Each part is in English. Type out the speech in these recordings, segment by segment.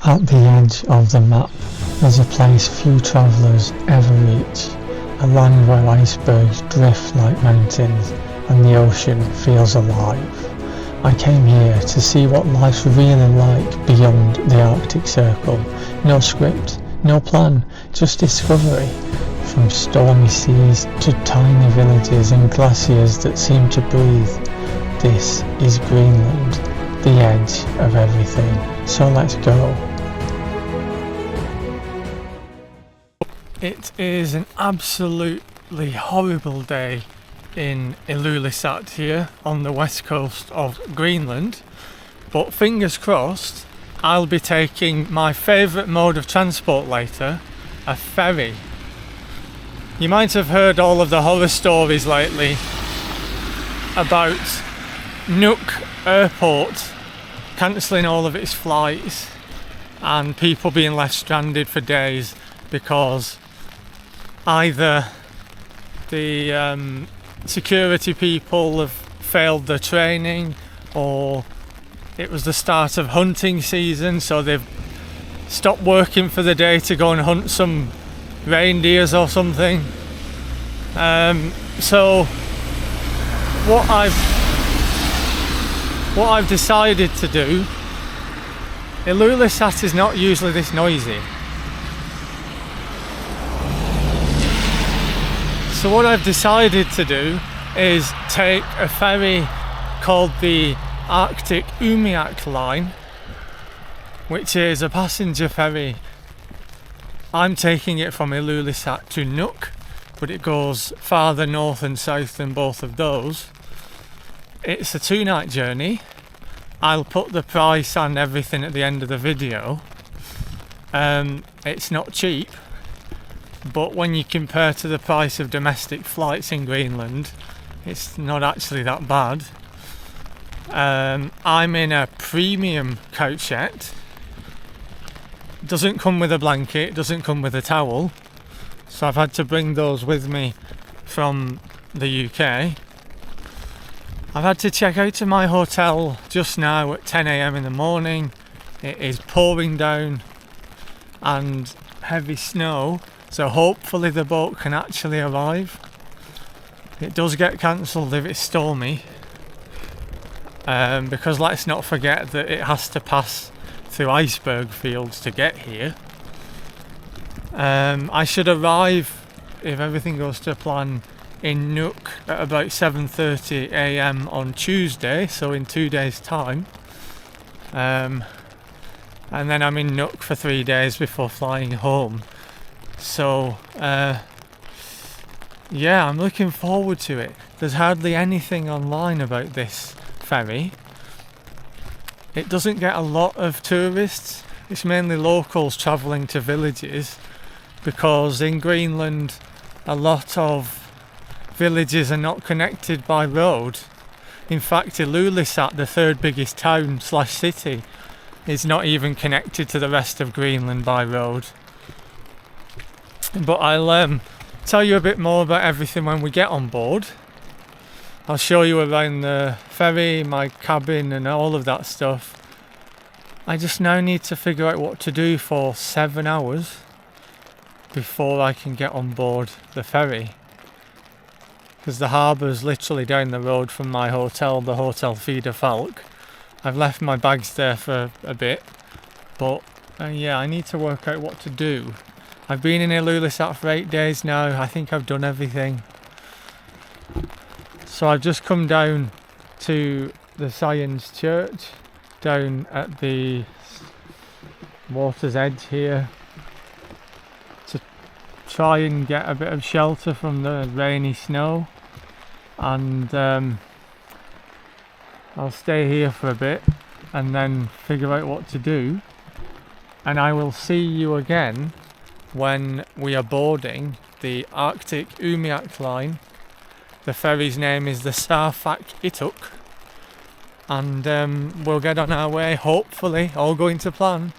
At the edge of the map, there's a place few travellers ever reach, a land where icebergs drift like mountains and the ocean feels alive. I came here to see what life's really like beyond the Arctic Circle. No script, no plan, just discovery. From stormy seas to tiny villages and glaciers that seem to breathe. This is Greenland, the edge of everything. So let's go. It is an absolutely horrible day in Ilulissat here on the west coast of Greenland, but fingers crossed I'll be taking my favourite mode of transport later, a ferry. You might have heard all of the horror stories lately about Nuuk Airport cancelling all of its flights and people being left stranded for days because either the security people have failed their training, or it was the start of hunting season, so they've stopped working for the day to go and hunt some reindeers or something. So what I've decided to do, Ilulissat is not usually this noisy. So what I've decided to do is take a ferry called the Arctic Umiaq Line, which is a passenger ferry. I'm taking it from Ilulissat to Nuuk, but it goes farther north and south than both of those. It's a 2-night journey. I'll put the price and everything at the end of the video. It's not cheap, but when you compare to the price of domestic flights in Greenland, it's not actually that bad. I'm in a premium couchette. Doesn't come with a blanket, doesn't come with a towel, so I've had to bring those with me from the UK. I've had to check out of my hotel just now at 10 AM in the morning. It is pouring down and heavy snow, so hopefully the boat can actually arrive. It does get cancelled if it's stormy, because let's not forget that it has to pass through iceberg fields to get here. I should arrive, if everything goes to plan, in Nuuk at about 7:30 AM on Tuesday, so in 2 days' time. And then I'm in Nuuk for 3 days before flying home. So yeah, I'm looking forward to it. There's hardly anything online about this ferry. It doesn't get a lot of tourists. It's mainly locals travelling to villages, because in Greenland a lot of villages are not connected by road. In fact, Ilulissat, the third biggest town / city, is not even connected to the rest of Greenland by road. But I'll tell you a bit more about everything when we get on board. I'll show you around the ferry, my cabin and all of that stuff. I just now need to figure out what to do for 7 hours before I can get on board the ferry, because the harbour's literally down the road from my hotel, the Hotel Feeder Falk. I've left my bags there for a bit, but yeah, I need to work out what to do. I've been in Ilulissat for 8 days now. I think I've done everything. So I've just come down to the Science Church down at the water's edge here to try and get a bit of shelter from the rainy snow, and I'll stay here for a bit and then figure out what to do, and I will see you again when we are boarding the Arctic Umiaq Line. The ferry's name is the Sarfaq Ittuk, and we'll get on our way, hopefully, all going to plan,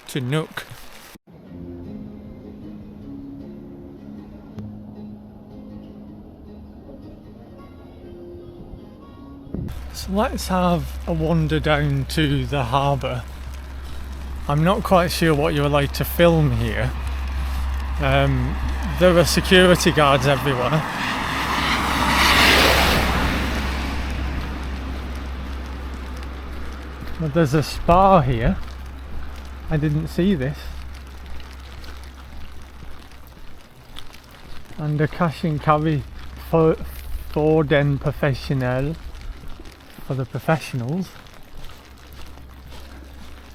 to Nuuk. So let's have a wander down to the harbour. I'm not quite sure what you're allowed to film here. There are security guards everywhere. But there's a spa here. I didn't see this. And a cash and carry for den professional, for the professionals.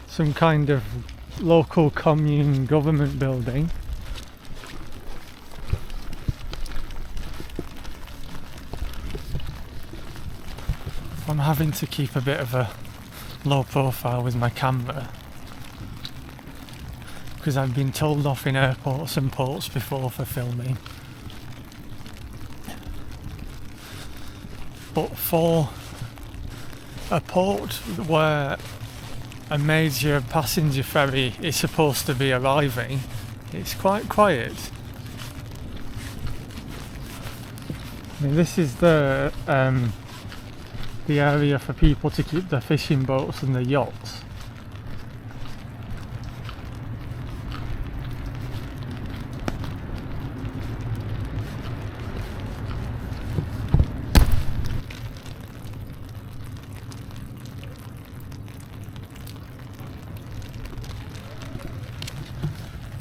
Some kind of local commune government building. I'm having to keep a bit of a low profile with my camera because I've been told off in airports and ports before for filming. But for a port where a major passenger ferry is supposed to be arriving, it's quite quiet. I mean, this is the area for people to keep their fishing boats and their yachts.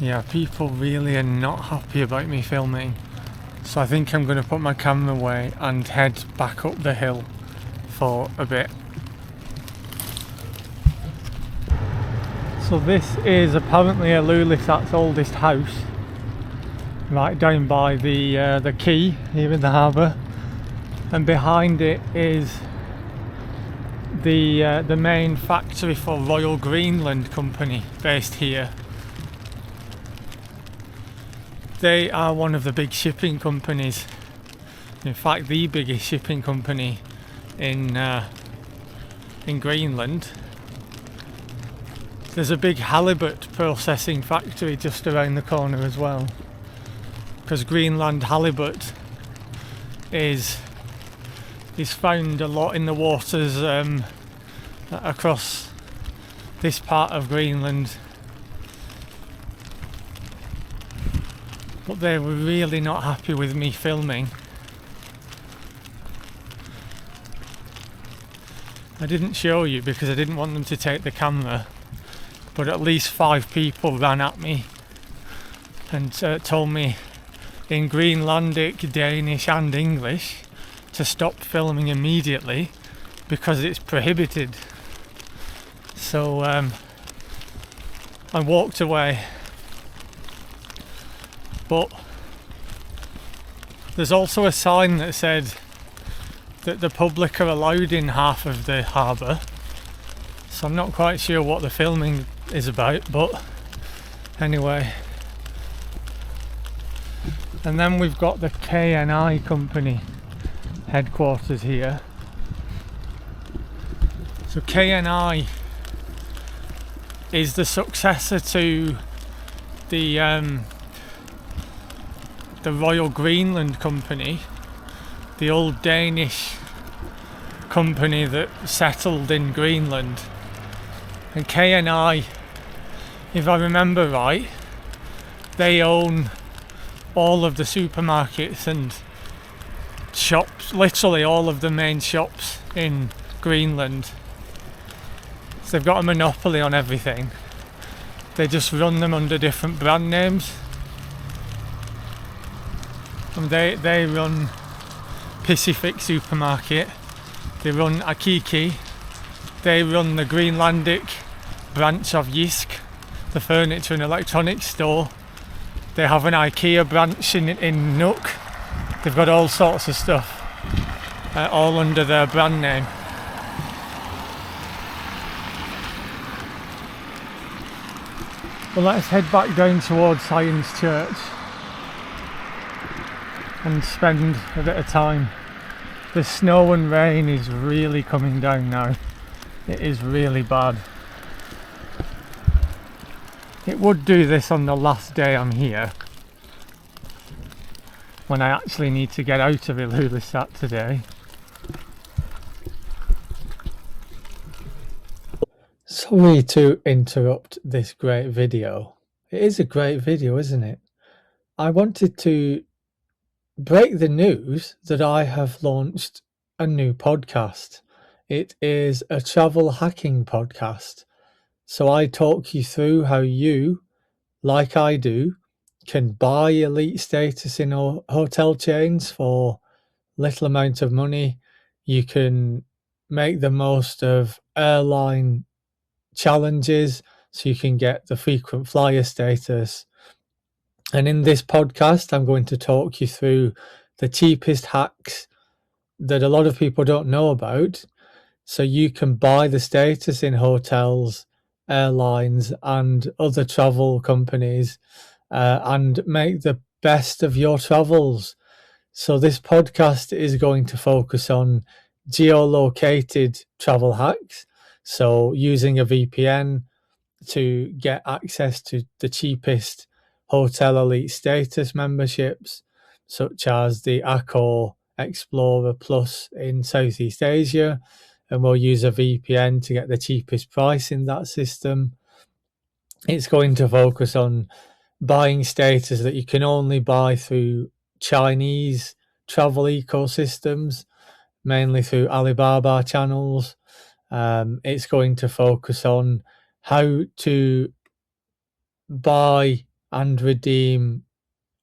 Yeah, people really are not happy about me filming, so I think I'm going to put my camera away and head back up the hill for a bit. So this is apparently Ilulissat's oldest house, right down by the quay here in the harbour, and behind it is the main factory for Royal Greenland Company based here. They are one of the big shipping companies, in fact the biggest shipping company in Greenland. There's a big halibut processing factory just around the corner as well, because Greenland halibut is found a lot in the waters across this part of Greenland. But they were really not happy with me filming. I didn't show you because I didn't want them to take the camera, but at least 5 people ran at me and told me in Greenlandic, Danish and English to stop filming immediately because it's prohibited. So I walked away. But there's also a sign that said that the public are allowed in half of the harbour, so I'm not quite sure what the filming is about, but anyway. And then we've got the KNI company headquarters here. So KNI is the successor to the Royal Greenland Company, the old Danish company that settled in Greenland. And KNI, if I remember right, they own all of the supermarkets and shops, literally all of the main shops in Greenland. So they've got a monopoly on everything. They just run them under different brand names. And they run Pacific Supermarket, they run Akiki, they run the Greenlandic branch of Jysk, the furniture and electronics store. They have an IKEA branch in Nuuk. They've got all sorts of stuff, all under their brand name. Well, let's head back down towards Science Church and spend a bit of time. The snow and rain is really coming down now. It is really bad. It would do this on the last day I'm here, when I actually need to get out of Ilulissat today. So Sorry to interrupt this great video. It is a great video, isn't it? I wanted to break the news that I have launched a new podcast. It is a travel hacking podcast. So I talk you through how you, like I do, can buy elite status in hotel chains for little amount of money. You can make the most of airline challenges so you can get the frequent flyer status. And in this podcast, I'm going to talk you through the cheapest hacks that a lot of people don't know about, so you can buy the status in hotels, airlines, and other travel companies and make the best of your travels. So this podcast is going to focus on geolocated travel hacks. So using a VPN to get access to the cheapest hotel elite status memberships, such as the Accor Explorer Plus in Southeast Asia, and we'll use a VPN to get the cheapest price in that system. It's going to focus on buying status that you can only buy through Chinese travel ecosystems, mainly through Alibaba channels. It's going to focus on how to buy and redeem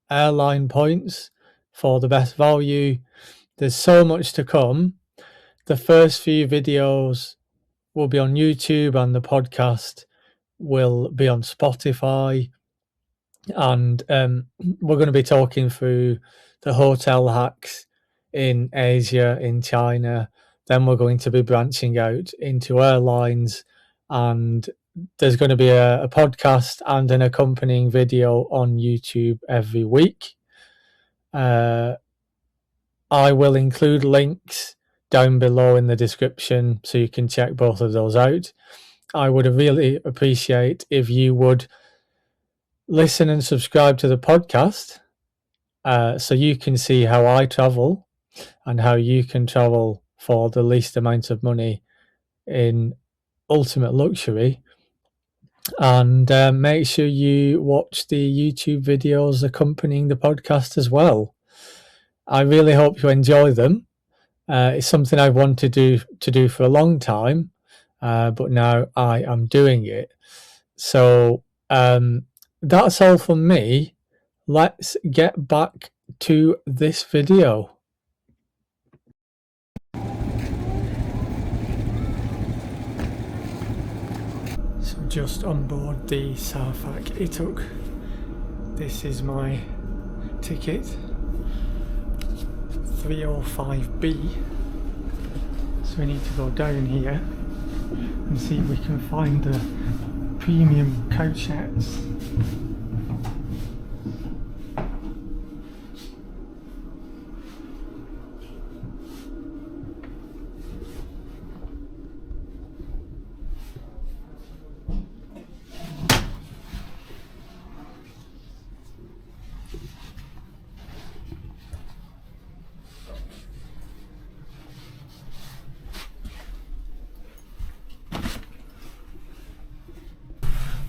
airline points for the best value. There's so much to come. The first few videos will be on YouTube, and the podcast will be on Spotify. And we're going to be talking through the hotel hacks in Asia, in China. Then we're going to be branching out into airlines, and there's going to be a podcast and an accompanying video on YouTube every week. I will include links down below in the description so you can check both of those out. I would really appreciate if you would listen and subscribe to the podcast so you can see how I travel and how you can travel for the least amount of money in ultimate luxury. And make sure you watch the YouTube videos accompanying the podcast as well. I really hope you enjoy them. It's something I've wanted to do for a long time, but now I am doing it. So that's all from me. Let's get back to this video. So just on board the Sarfaq Ittuk. This is my ticket, 305B. So we need to go down here and see if we can find the premium couchettes.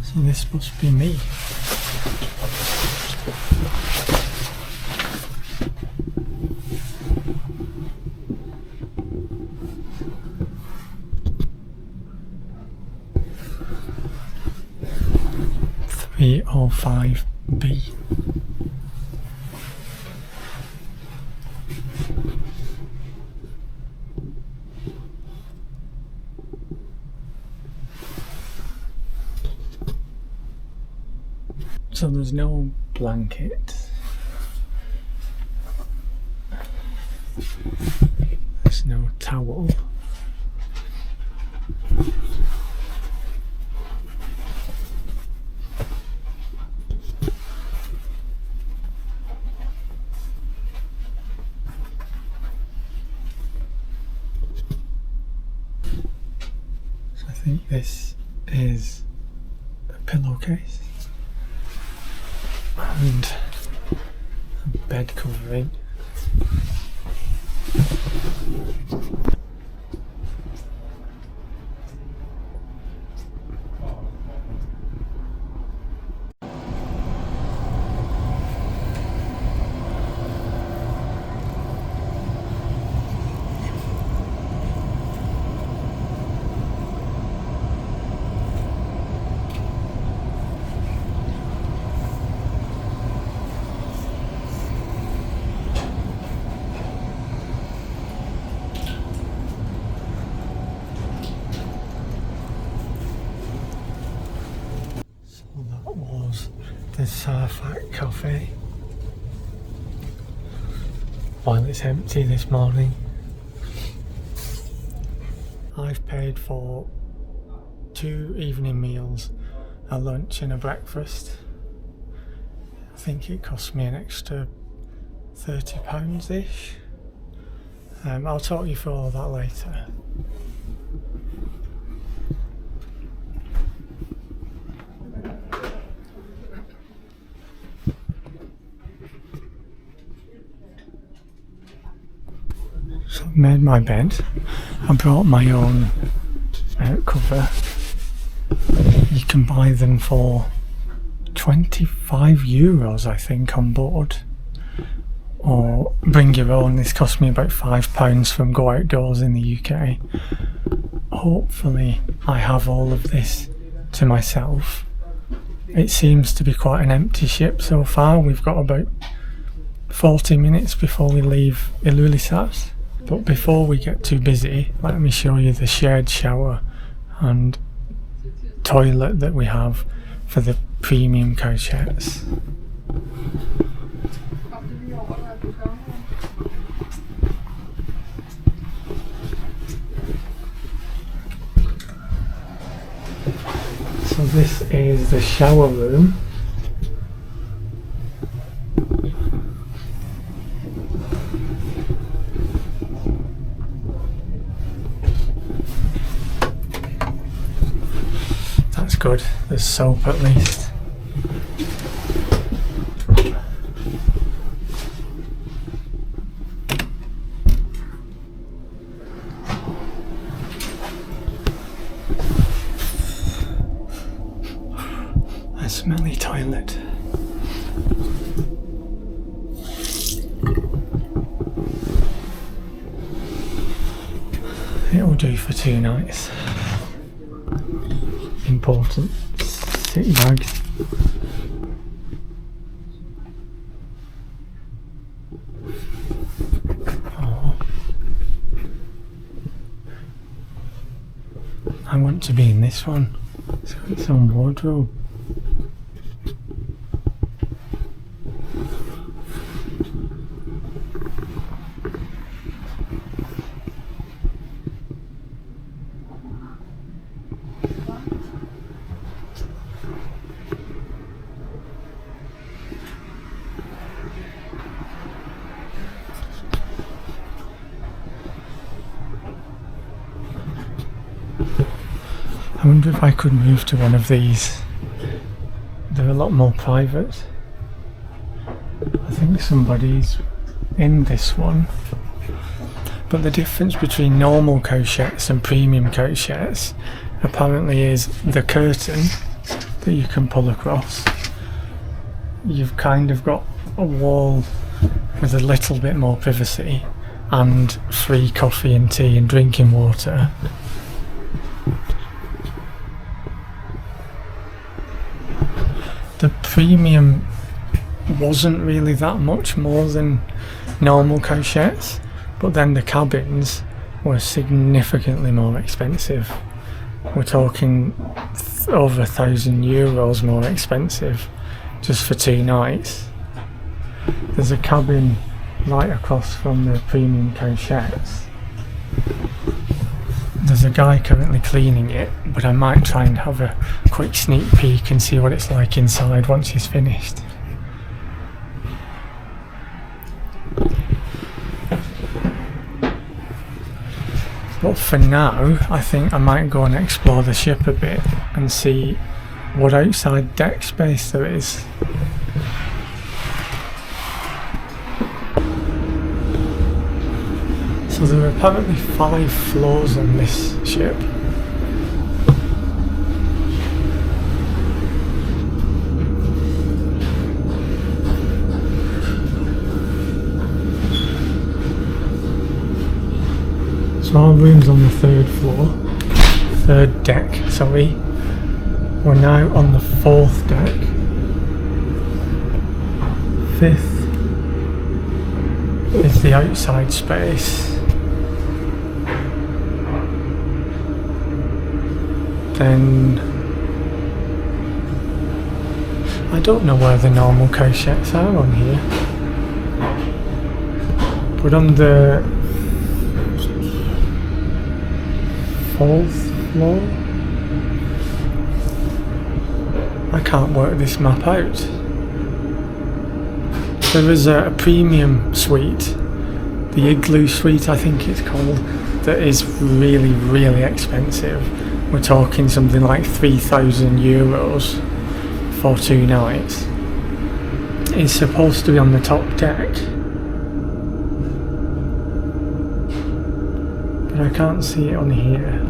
So this must be me. B. So there's no blanket. There's no towel. I think this is a pillowcase and a bed covering. That was the Sarfaq cafe. While it's empty this morning. I've paid for 2 evening meals, a lunch and a breakfast. I think it cost me an extra £30-ish. I'll talk you through all that later. So I've made my bed. I brought my own cover. You can buy them for €25 I think on board, or bring your own. This cost me about £5 from Go Outdoors in the UK. Hopefully I have all of this to myself. It seems to be quite an empty ship so far. We've got about 40 minutes before we leave Ilulissat. But before we get too busy, let me show you the shared shower and toilet that we have for the premium couchettes. So this is the shower room. That's good, there's soap at least. A smelly toilet. It'll do for 2 nights. Important city bags. Oh. I want to be in this one. It's got its own wardrobe. I wonder if I could move to one of these. They're a lot more private. I think somebody's in this one. But the difference between normal couchettes and premium couchettes apparently is the curtain that you can pull across. You've kind of got a wall with a little bit more privacy and free coffee and tea and drinking water. The premium wasn't really that much more than normal couchettes, but then the cabins were significantly more expensive. We're talking over €1,000 more expensive just for 2 nights. There's a cabin right across from the premium couchettes. There's a guy currently cleaning it, but I might try and have a quick sneak peek and see what it's like inside once he's finished. But for now, I think I might go and explore the ship a bit and see what outside deck space there is. So there are apparently 5 floors on this ship. So our room's on the 3rd floor, 3rd deck, sorry. We're now on the 4th deck. 5th is the outside space. Then I don't know where the normal coach checks are on here, but on the 4th floor, I can't work this map out. There is a premium suite, the Igloo suite I think it's called, that is really, really expensive. We're talking something like €3,000 for 2 nights. It's supposed to be on the top deck, but I can't see it on here.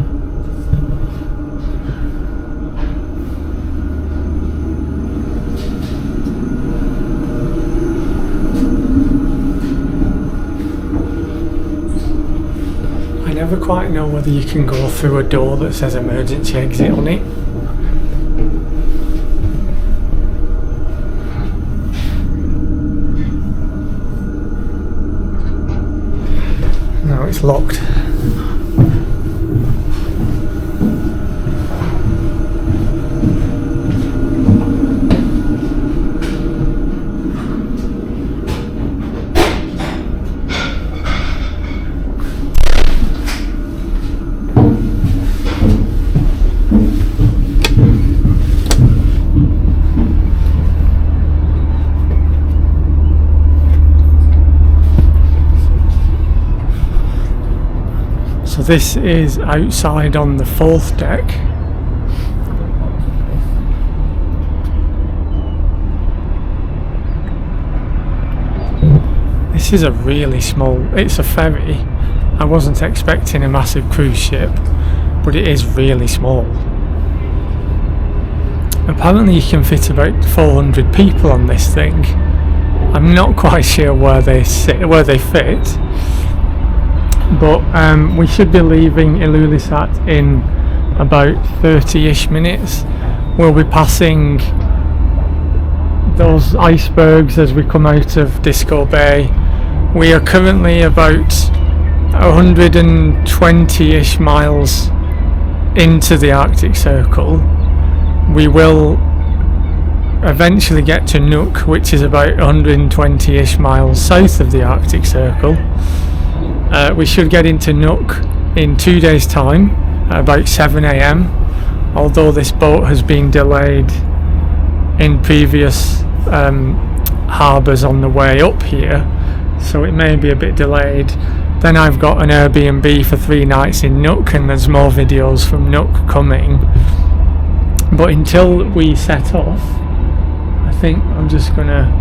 I never quite know whether you can go through a door that says emergency exit on it. No, it's locked. This is outside on the 4th deck. This is a really small, it's a ferry. I wasn't expecting a massive cruise ship, but it is really small. Apparently you can fit about 400 people on this thing. I'm not quite sure where they fit. But we should be leaving Ilulissat in about 30-ish minutes. We'll be passing those icebergs as we come out of Disco Bay. We are currently about 120-ish miles into the Arctic Circle. We will eventually get to Nuuk, which is about 120-ish miles south of the Arctic Circle. We should get into Nuuk in 2 days' time at about 7 AM, although this boat has been delayed in previous harbours on the way up here, so it may be a bit delayed. Then I've got an Airbnb for 3 nights in Nuuk, and there's more videos from Nuuk coming. But until we set off, I think I'm just gonna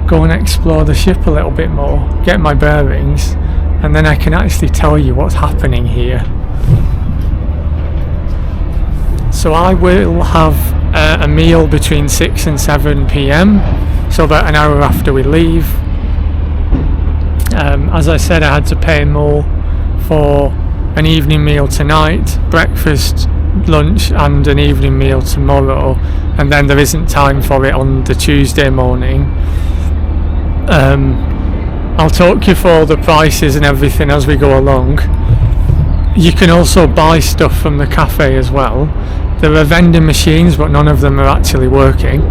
go and explore the ship a little bit more, get my bearings, and then I can actually tell you what's happening here. So I will have a meal between 6 and 7 PM, so about an hour after we leave. As I said, I had to pay more for an evening meal tonight, breakfast, lunch and an evening meal tomorrow, and then there isn't time for it on the Tuesday morning. I'll talk you through all the prices and everything as we go along. You can also buy stuff from the cafe as well. There are vending machines, but none of them are actually working.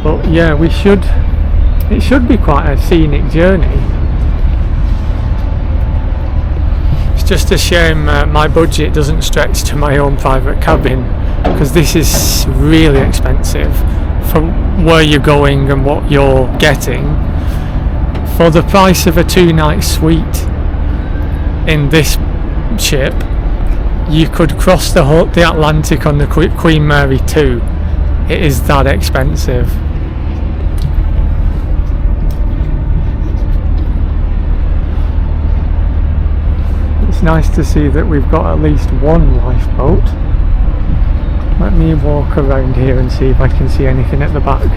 But yeah, it should be quite a scenic journey. It's just a shame my budget doesn't stretch to my own private cabin, because this is really expensive for where you're going and what you're getting. For the price of a 2-night suite in this ship, you could cross the Atlantic on the Queen Mary 2. It is that expensive. It's nice to see that we've got at least one lifeboat. Let me walk around here and see if I can see anything at the back.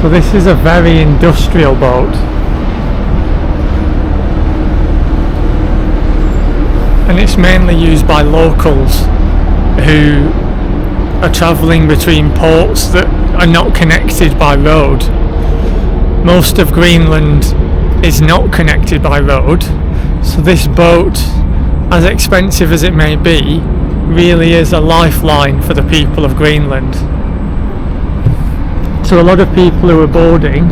So this is a very industrial boat, and it's mainly used by locals who are travelling between ports that are not connected by road. Most of Greenland is not connected by road, so this boat, as expensive as it may be, really is a lifeline for the people of Greenland. So a lot of people who are boarding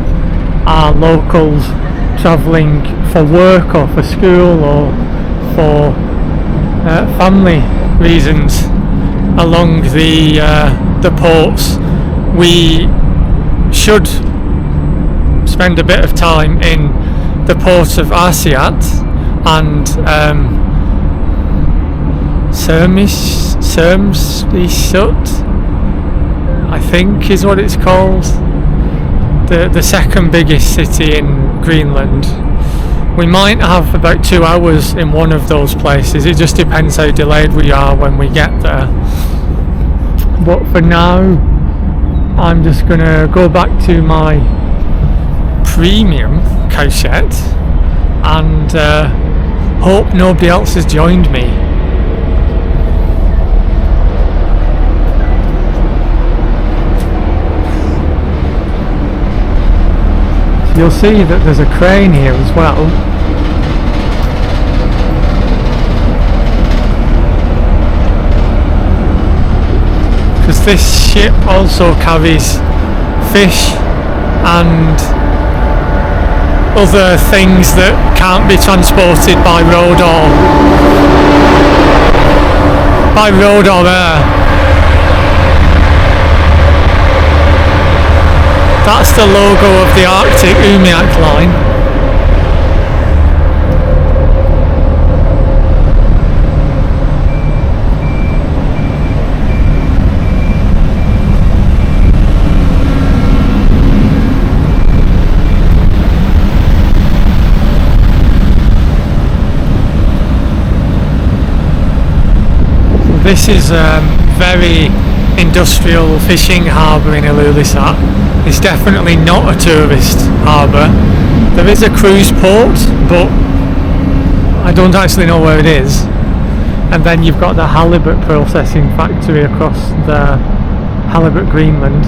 are locals travelling for work or for school or for family reasons along the ports. We should spend a bit of time in the port of Aasiaat and Sermsisut, I think is what it's called, the second biggest city in Greenland. We might have about 2 hours in one of those places. It just depends how delayed we are when we get there. But for now, I'm just gonna go back to my premium couchette and hope nobody else has joined me. You'll see that there's a crane here as well. Because this ship also carries fish and other things that can't be transported by road or air. That's the logo of the Arctic Umiaq Line. This is a very industrial fishing harbour in Ilulissat. It's definitely not a tourist harbour. There is a cruise port, but I don't actually know where it is. And then you've got the halibut processing factory across the Halibut Greenland.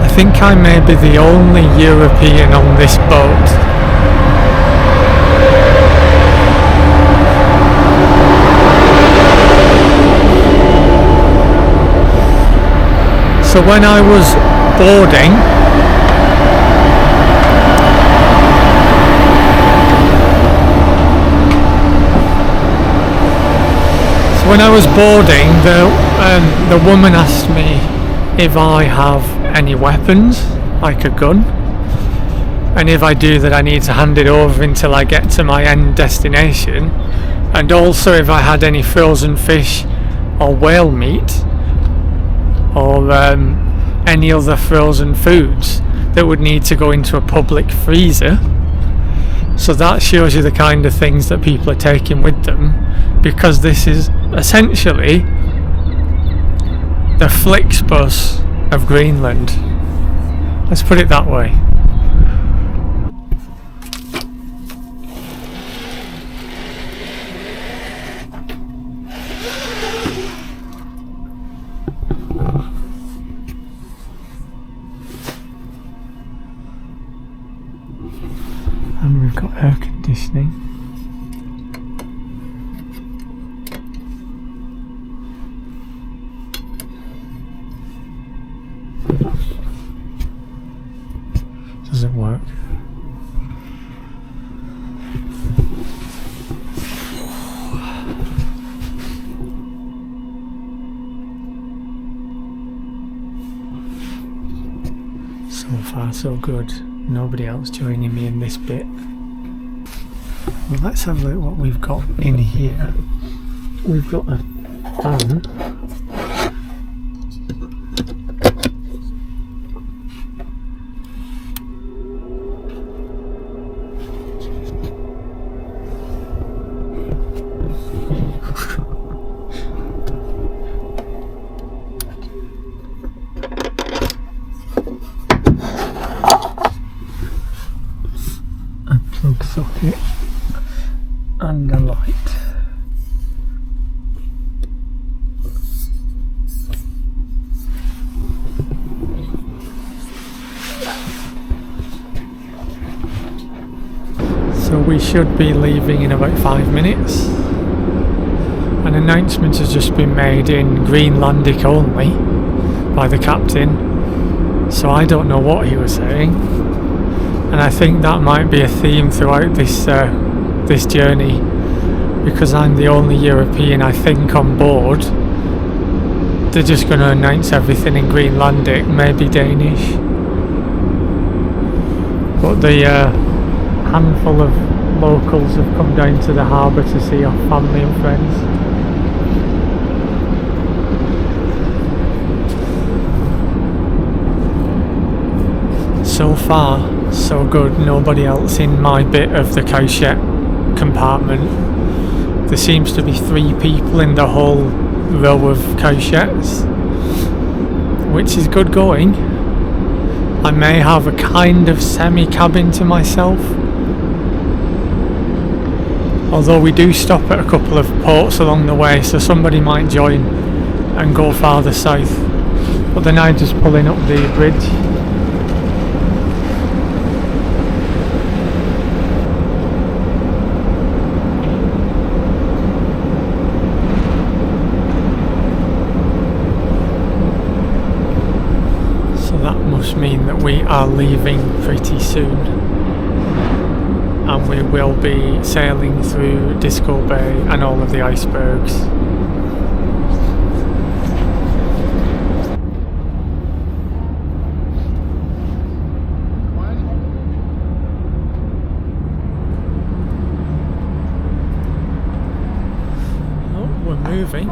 I think I may be the only European on this boat. So when I was boarding, the woman asked me if I have any weapons, like a gun, and if I do, that I need to hand it over until I get to my end destination, and also if I had any frozen fish or whale meat or any other frozen foods that would need to go into a public freezer. So that shows you the kind of things that people are taking with them, because this is essentially the Flixbus of Greenland. Let's put it that way. And we've got air conditioning. Doesn't work. So far so good. Nobody else joining me in this bit. Well, let's have a look at what we've got in here. We've got a fan. and a light. So we should be leaving in about 5 minutes. An announcement has just been made in Greenlandic only by the captain, so I don't know what he was saying, and I think that might be a theme throughout this journey, because I'm the only European I think on board. They're just going to announce everything in Greenlandic, maybe Danish, but the handful of locals have come down to the harbour to see our family and friends. So far, so good. Nobody else in my bit of the cowshed compartment. There seems to be 3 people in the whole row of cowsheds, which is good going. I may have a kind of semi-cabin to myself, although we do stop at a couple of ports along the way, so somebody might join and go farther south. But they're now just pulling up the bridge. Must mean that we are leaving pretty soon, and we will be sailing through Disco Bay and all of the icebergs. Oh, we're moving.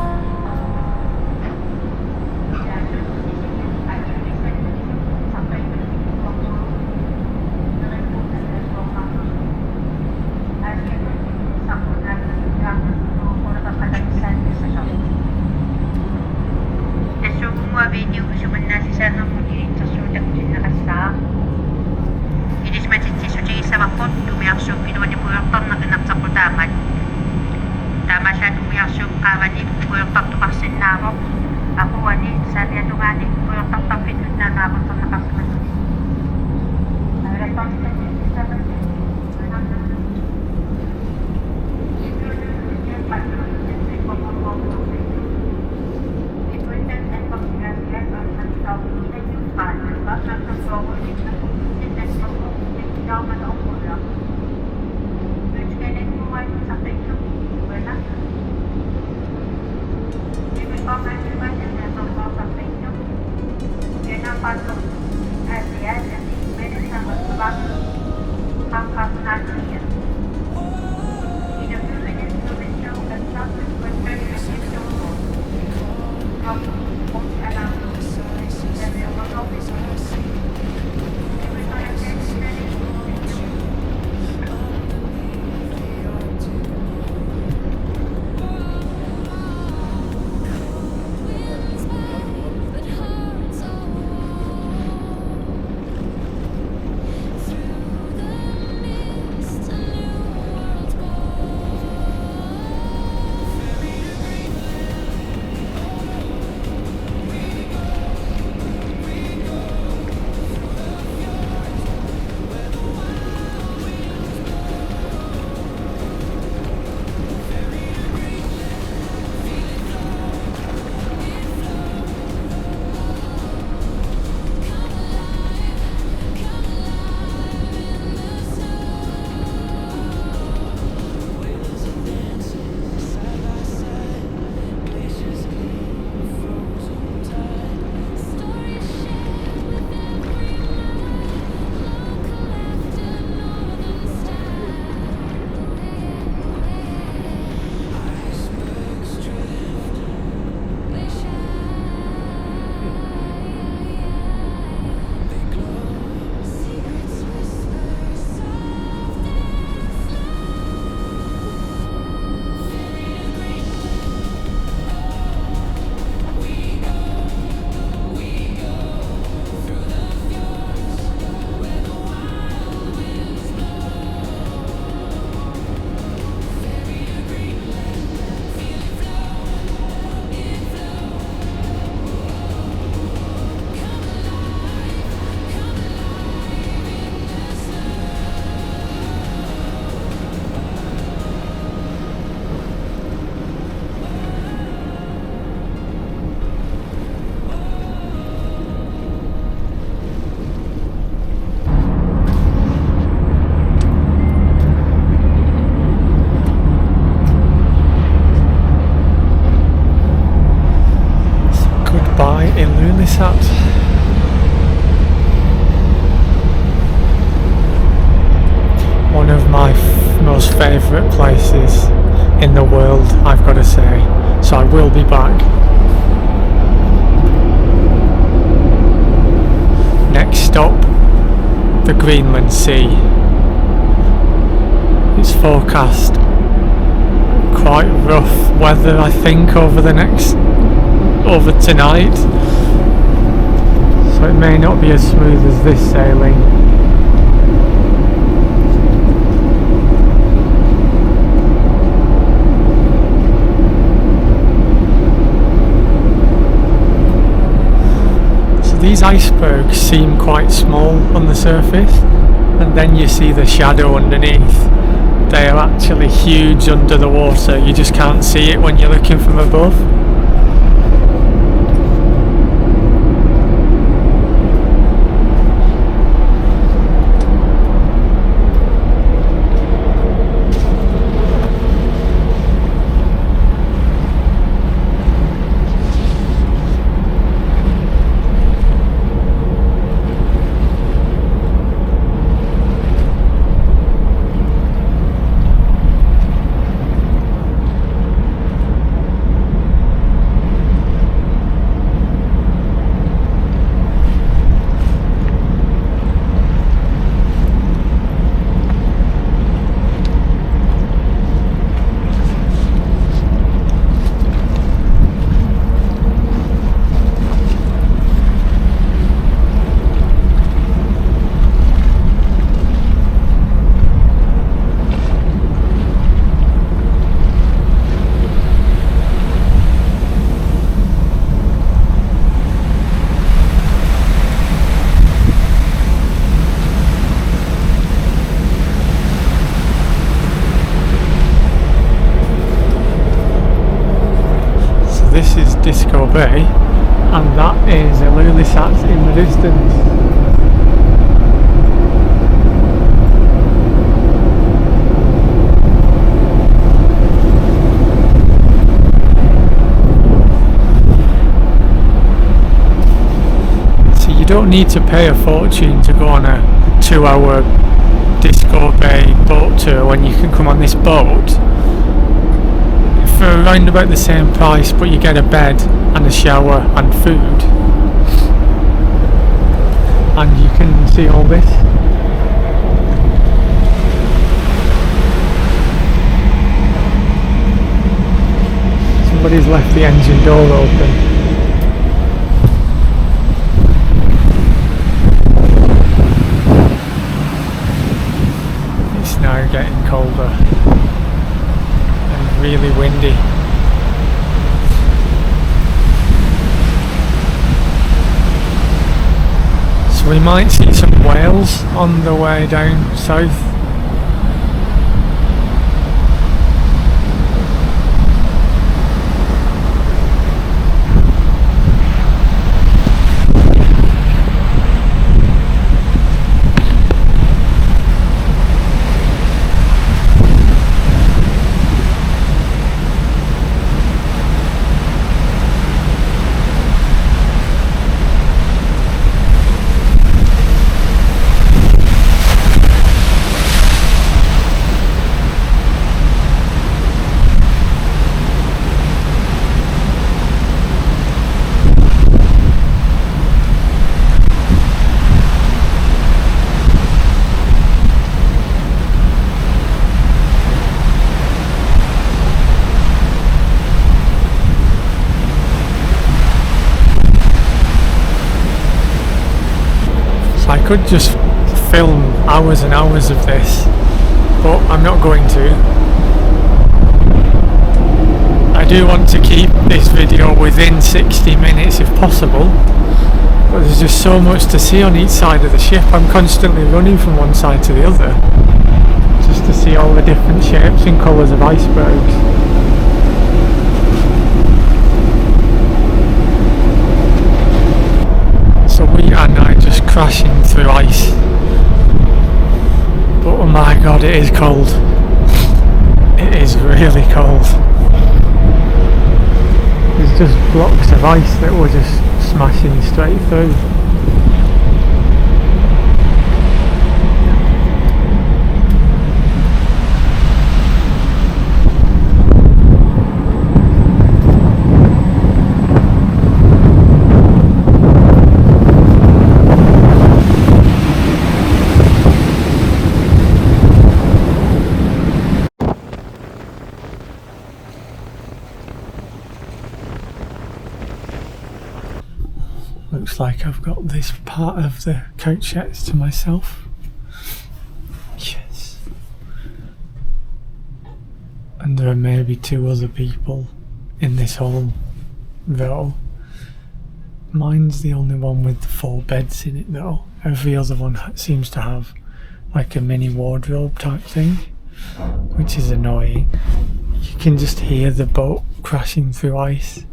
places in the world, I've got to say. So I will be back. Next stop, the Greenland Sea. It's forecast quite rough weather, I think, over tonight. So it may not be as smooth as this sailing. These icebergs seem quite small on the surface, and then you see the shadow underneath. They are actually huge under the water. You just can't see it when you're looking from above. This is Disco Bay, and that is Ilulissat in the distance. So you don't need to pay a fortune to go on a 2-hour Disco Bay boat tour when you can come on this boat for around about the same price, but you get a bed and a shower and food, and you can see all this. Somebody's left the engine door open. It's now getting colder. Really windy. So we might see some whales on the way down south. I could just film hours and hours of this, but I'm not going to. I do want to keep this video within 60 minutes if possible, but there's just so much to see on each side of the ship. I'm constantly running from one side to the other just to see all the different shapes and colours of icebergs. So we are now just crashing through ice, but oh my god, it is cold. It is really cold. There's just blocks of ice that we're just smashing straight through. looks like I've got this part of the couchettes to myself. Yes. And there are maybe 2 other people in this home, though. Mine's the only one with the 4 beds in it, though. Every other one seems to have like a mini wardrobe type thing, which is annoying. You can just hear the boat crashing through ice.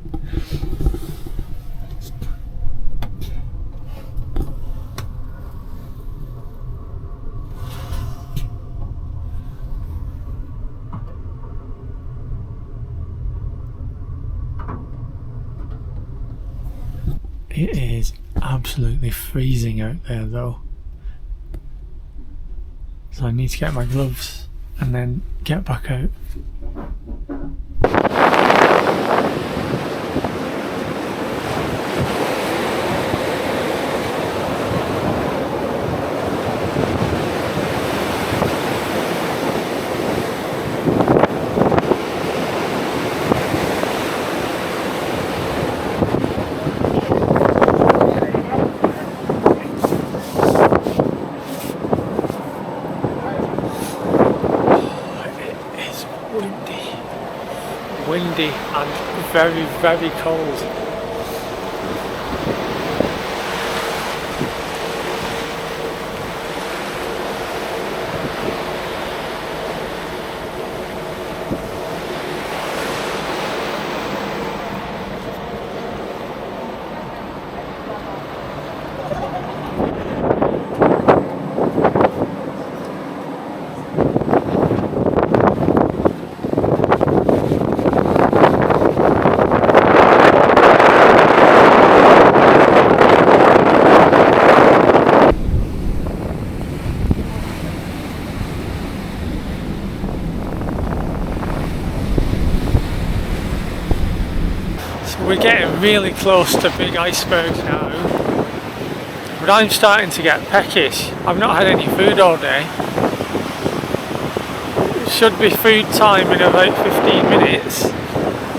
It is absolutely freezing out there though, so I need to get my gloves and then get back out. Windy and very, very cold. We're getting really close to big icebergs now, but I'm starting to get peckish. I've not had any food all day. It should be food time in about 15 minutes,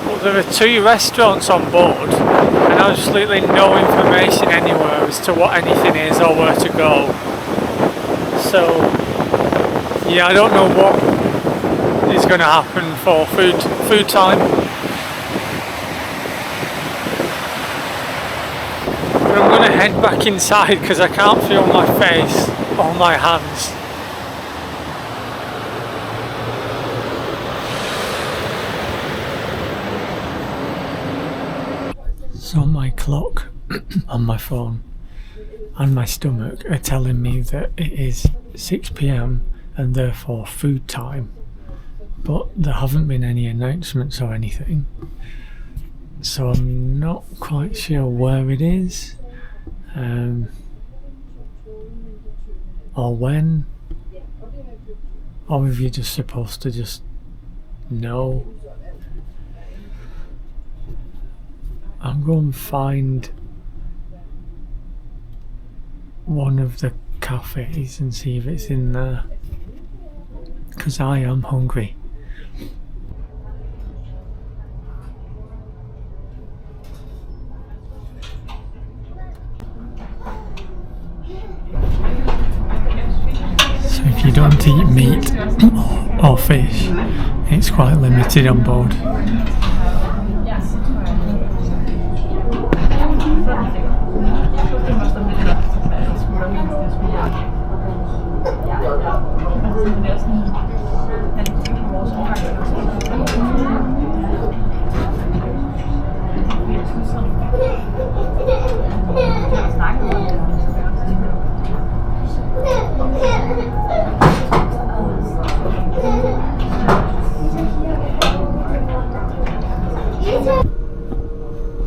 but there are 2 restaurants on board and absolutely no information anywhere as to what anything is or where to go. So yeah, I don't know what is going to happen for food time. I'm going to head back inside because I can't feel my face or my hands. So my clock on my phone and my stomach are telling me that it is 6 PM and therefore food time, but there haven't been any announcements or anything, so I'm not quite sure where it is. Or when, or if you're just supposed to just know. I'm going to find one of the cafes and see if it's in there, because I am hungry. If you don't eat meat or fish, it's quite limited on board.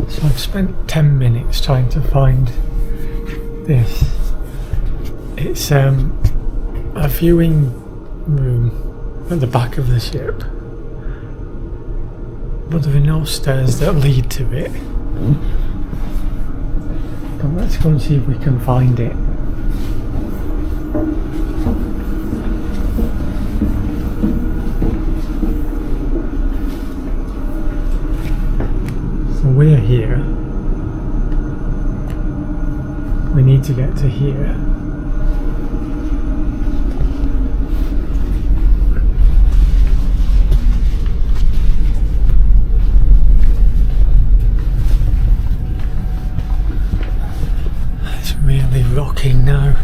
So I've spent 10 minutes trying to find this. It's a viewing room at the back of the ship, but there are no stairs that lead to it. But let's go and see if we can find it. So we're here. to get to here. It's really rocking now.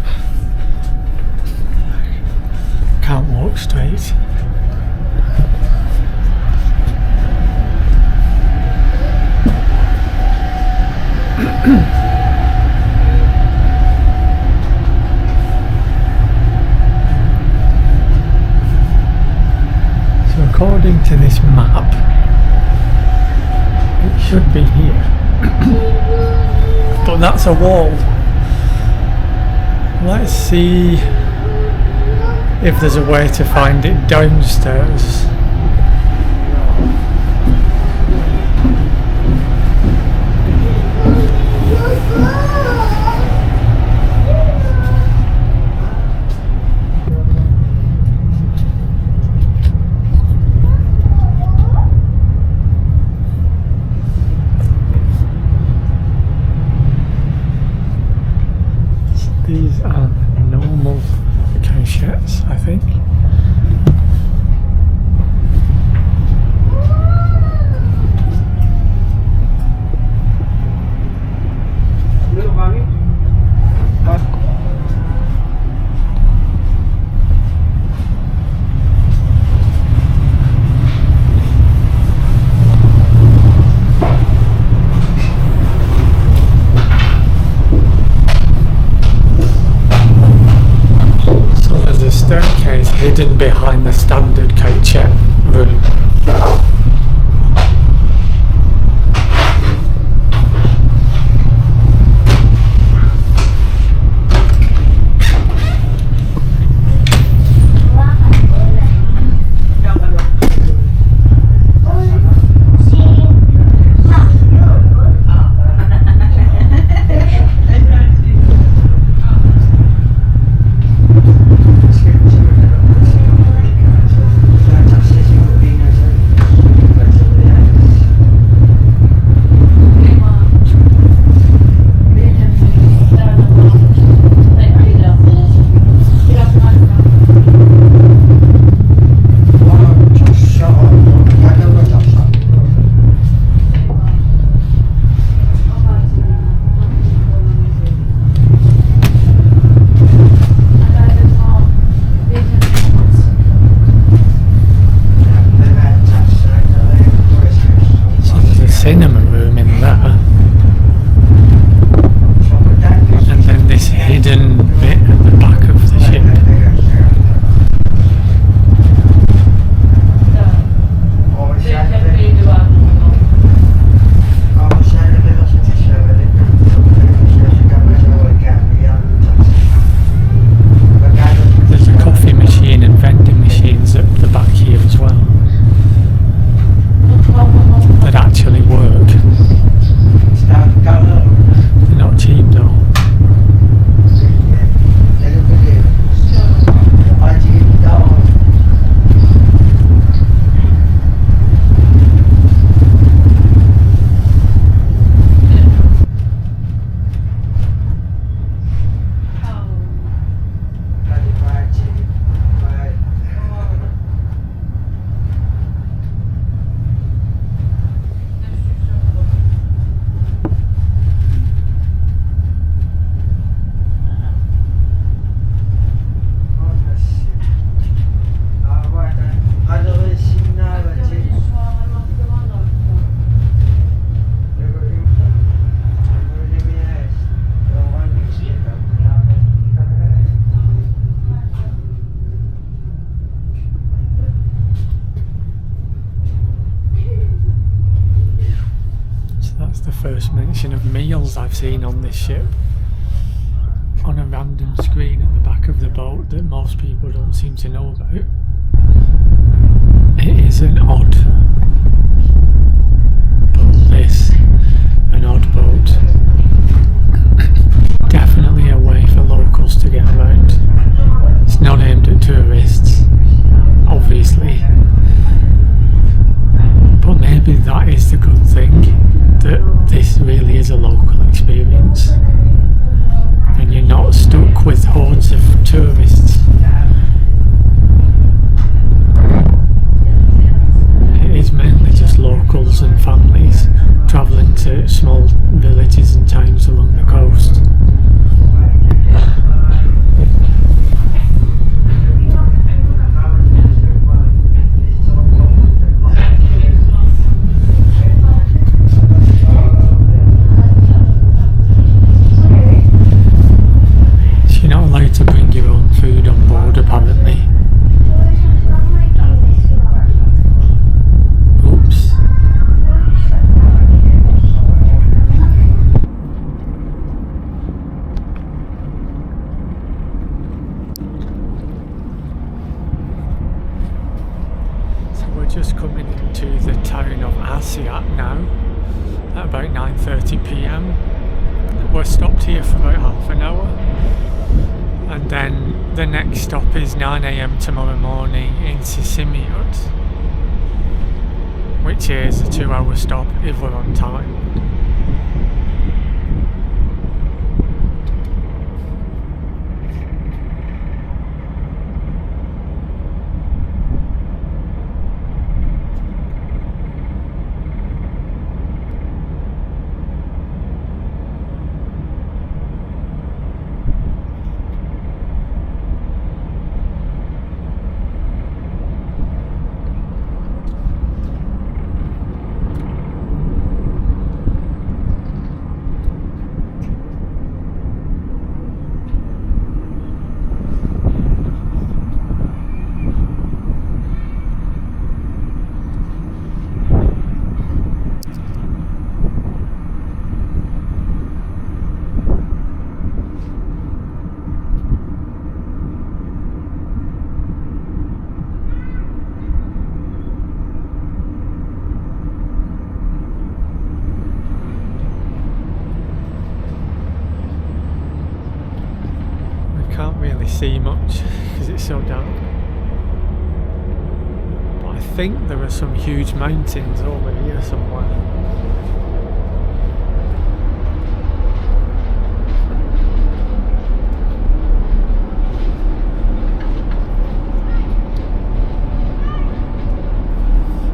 Can't walk straight. So according to this map, it should be here. But that's a wall. Let's see if there's a way to find it downstairs. These are normal cachettes, I think. Staircase hidden behind the standard cache room. Cinema room in there, and then this hidden bit at the back of the ship. There's a coffee machine and vending machines at the back here as well that actually work. They're not cheap though. The first mention of meals I've seen on this ship, on a random screen at the back of the boat that most people don't seem to know about. It is an odd boat, this, an odd boat. Definitely a way for locals to get around. It's not aimed at tourists, obviously, but maybe that is the good thing, that this really is a local experience, and you're not stuck with hordes of tourists. It is mainly just locals and families travelling to small villages and towns along the coast. You're not allowed to bring your own food on board, apparently. Oops. So we're just coming into the town of Aasiaat now at about 9:30 p.m. We're stopped here for about half an hour, and then the next stop is 9 a.m. tomorrow morning in Sisimiut, which is a 2-hour stop if we're on time. Can't really see much because it's so dark, but I think there are some huge mountains over here somewhere.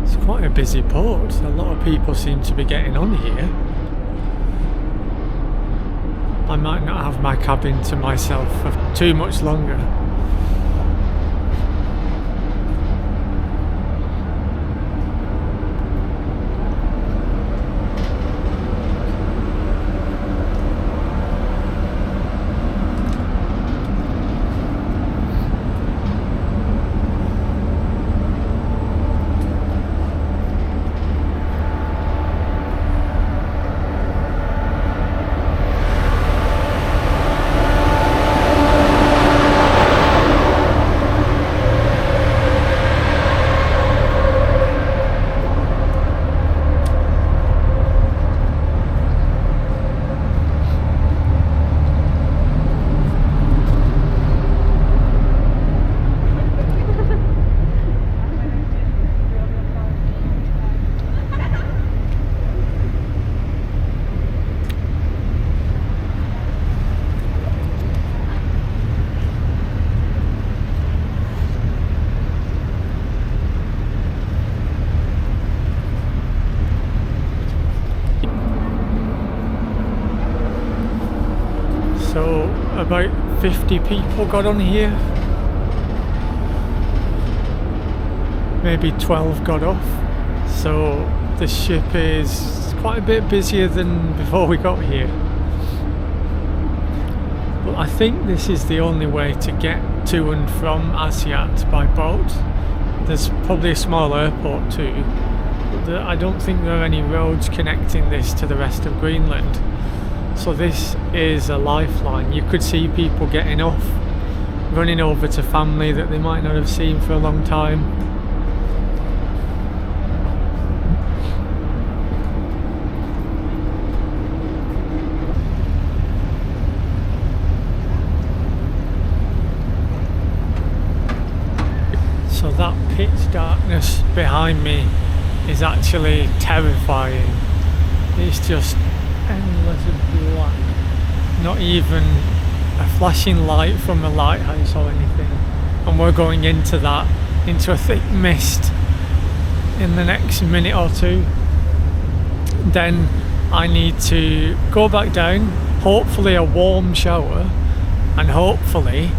It's quite a busy port. A lot of people seem to be getting on here. I might not have my cabin to myself for too much longer. So about 50 people got on here. Maybe 12 got off. So the ship is quite a bit busier than before we got here. But I think this is the only way to get to and from Aasiaat by boat. There's probably a small airport too. But I don't think there are any roads connecting this to the rest of Greenland. So this is a lifeline. You could see people getting off, running over to family that they might not have seen for a long time. So that pitch darkness behind me is actually terrifying. It's just endless black. Not even a flashing light from a lighthouse or anything, and we're going into a thick mist in the next minute or two. Then I need to go back down, hopefully a warm shower, and hopefully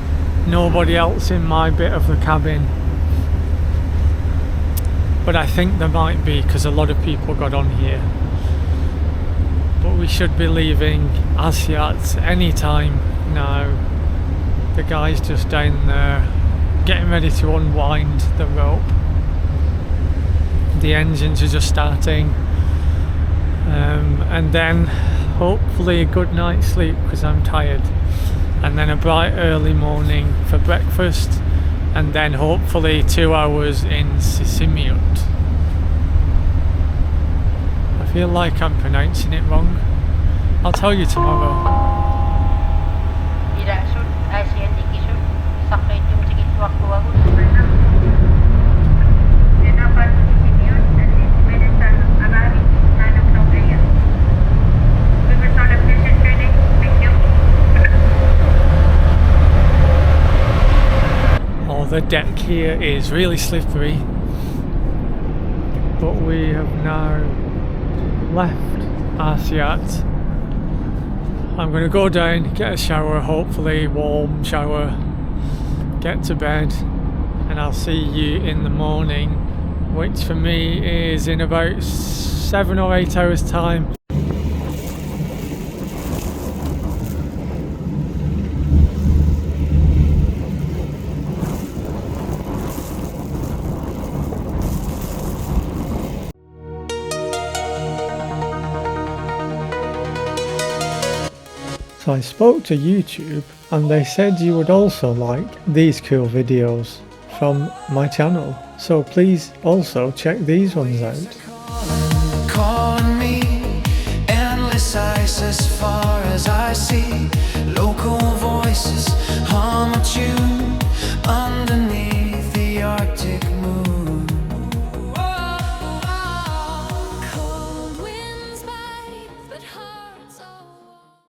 nobody else in my bit of the cabin. But I think there might be, because a lot of people got on here. But we should be leaving Aasiaat any time now. The guy's just down there getting ready to unwind the rope. The engines are just starting. And then hopefully a good night's sleep because I'm tired. And then a bright early morning for breakfast. And then hopefully 2 hours in Sisimiut. I feel like I'm pronouncing it wrong. I'll tell you tomorrow. The deck here is really slippery, but we have now left Aasiaat. I'm going to go down, get a shower, hopefully warm shower, get to bed, and I'll see you in the morning, which for me is in about 7 or 8 hours time. So I spoke to YouTube and they said you would also like these cool videos from my channel. So please also check these ones out. Calling me, endless ice as far as I see. Local voices hum a tune.